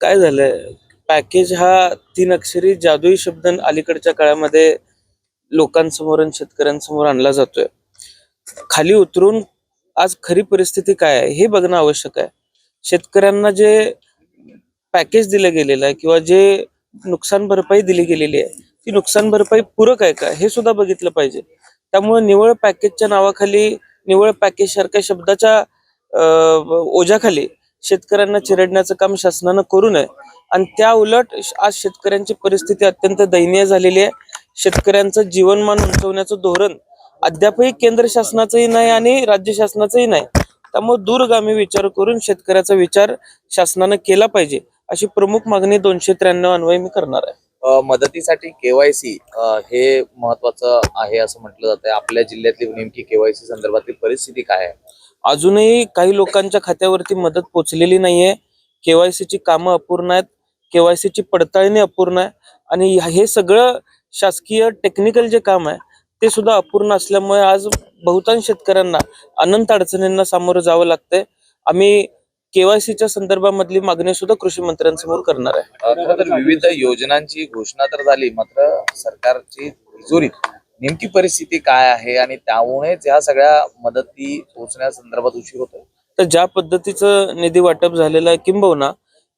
काय झालंय, पॅकेज हा तीन अक्षरी जादुई शब्द अलीकडच्या काळामध्ये लोकांसमोर आणि शेतकऱ्यांसमोर आणला जातोय. खाली उतरून आज खरी परिस्थिती काय आहे हे बघणं आवश्यक आहे. शेतकऱ्यांना जे पॅकेज दिलं गेलेलं आहे किंवा जे नुकसान भरपाई दिली गेलेली आहे, ती नुकसान भरपाई पूरक आहे का हे सुद्धा बघितलं पाहिजे. त्यामुळे निव्वळ पॅकेजच्या नावाखाली, निव्वळ पॅकेज सारख्या शब्दाच्या ओझ्याखाली शेतकऱ्यांना चिरडण्याचं काम शासनानं करू नये. आणि त्या उलट आज शेतकऱ्यांची परिस्थिती अत्यंत दयनीय झालेली आहे. शेतकऱ्यांचं जीवनमान उंचवण्याचं धोरण अद्यापही केंद्र शासनाचंही नाही आणि राज्य शासनाचंही नाही. त्यामुळे दूरगामी विचार करून शेतकऱ्याचा विचार शासनानं केला पाहिजे, अशी प्रमुख मागणी 293 अन्वये मी करणार आहे. मदतीसाठी केवायसी हे महत्वाचं आहे असं म्हटलं जातंय. आपल्या जिल्ह्यातली नेमकी केवायसी संदर्भातली परिस्थिती काय आहे? अजूनही काही लोकांच्या खात्यावरती मदत पोचलेली नाहीये. केवायसीची कामं अपूर्ण आहेत, केवायसीची पडताळणी अपूर्ण आहे आणि हे सगळं शासकीय टेक्निकल जे काम आहे ते सुद्धा अपूर्ण असल्यामुळे आज बहुतांश शेतकऱ्यांना अनंत अडचणींना सामोरं जावं लागतंय. आम्ही केवायसीच्या संदर्भामधली मागणी सुद्धा कृषी मंत्र्यांसमोर करणार आहे. खरं तर विविध योजनांची घोषणा तर झाली, मात्र सरकारची तिजोरीत नेमकी परिस्थिती काय आहे आणि त्यामुळेच ह्या सगळ्या मदती पोहोचण्यासंदर्भात उशीर होतोय. तर ज्या पद्धतीचं निधी वाटप झालेलं आहे, किंबहुना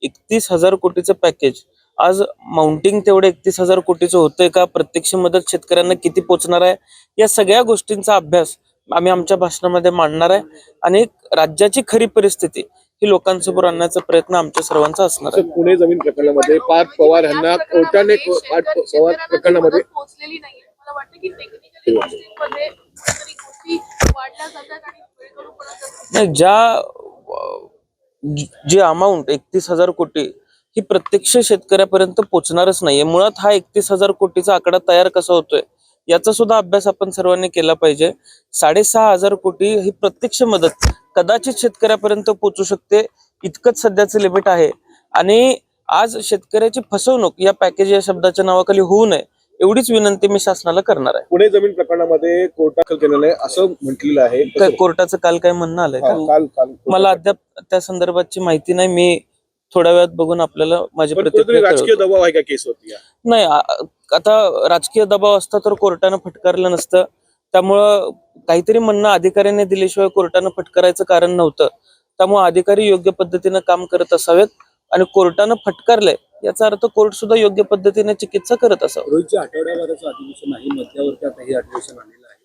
31,000 कोटीचं पॅकेज आज माउंटिंग तेवढे 31,000 कोटीचं होतंय का, प्रत्यक्ष मदत शेतकऱ्यांना किती पोहोचणार आहे, या सगळ्या गोष्टींचा अभ्यास आम्ही आमच्या भाषणामध्ये मांडणार आहे. आणि राज्याची खरी परिस्थिती ही लोकांसमोर आणण्याचा प्रयत्न आमच्या सर्वांचा असणार आहे. पुणे जमीन प्रकरणामध्ये पार्थ पवार यांना कोर्टाने पार्थ पवार प्रकरणामध्ये पोहोचलेली नाहीये. मला वाटतं की टेक्निकली गोष्टींमध्ये कुठेतरी गोष्टी वाढल्या जातात आणि वेळ करून पडत नाही, जी अमाऊंट 31,000 कोटी ही प्रत्यक्ष शेतकऱ्यापर्यंत पोहोचणारच नाहीये. मुळात हा 31,000 कोटीचा आकडा तयार कसा होतोय याचा सुद्धा अभ्यास आपण सर्वांनी केला पाहिजे. 6,500 कोटी ही प्रत्यक्ष मदत कदाचित शेतकऱ्यापर्यंत पोहोचू शकते, इतकंच सध्याचं लिमिट आहे. आणि आज शेतकऱ्याची फसवणूक या पॅकेज या शब्दाच्या नावाखाली होऊ नये एवढीच विनंती मी शासनाला करणार आहे. पुणे जमीन प्रकरणामध्ये कोर्ट दाखल केलेलं आहे असं म्हटलेलं आहे. काय कोर्टाचं काल काय म्हणणं आलंय का? काल मला अद्याप त्या संदर्भातची माहिती नाही. मी थोड्या वेळात बघून आपल्याला माझी प्रतिक्रिया राजकीय कळवतो. दबाव आहे का केस होती? नाही, आता राजकीय दबाव असता तर कोर्टानं फटकारलं नसतं. त्यामुळं काहीतरी म्हणणं अधिकाऱ्यांनी दिल्याशिवाय कोर्टानं फटकारायचं कारण नव्हतं. त्यामुळे अधिकारी योग्य पद्धतीनं काम करत असावेत आणि कोर्टानं फटकारलंय याचा अर्थ कोर्ट सुद्धा योग्य पद्धतीने चिकित्सा करत असावं. रोजच्या आठवड्याभराचं अधिवेशन आहे, मध्यावरती आता हे अधिवेशन आलेलं आहे.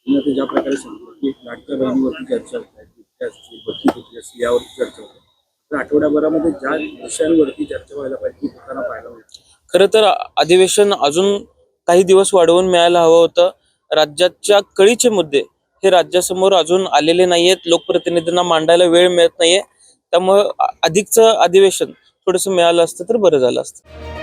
तुम्ही आता ज्या प्रकारे सांगितलं की लाडक्या बहिणीवरती चर्चा होत आहे, बिबट्या असतील, बत्ती होती असतील, यावरती चर्चा होत आहे. तर आठवड्याभरामध्ये ज्या विषयांवरती चर्चा व्हायला पाहिजे ती लोकांना पाहायला मिळते. खरं तर अधिवेशन अजून काही दिवस वाढवून मिळायला हवं होतं. राज्याच्या कळीचे मुद्दे हे राज्यासमोर अजून आलेले नाहीयेत, लोकप्रतिनिधींना मांडायला वेळ मिळत नाहीये. त्यामुळं अधिकचं अधिवेशन थोडंसं मिळालं असतं तर बरं झालं असतं.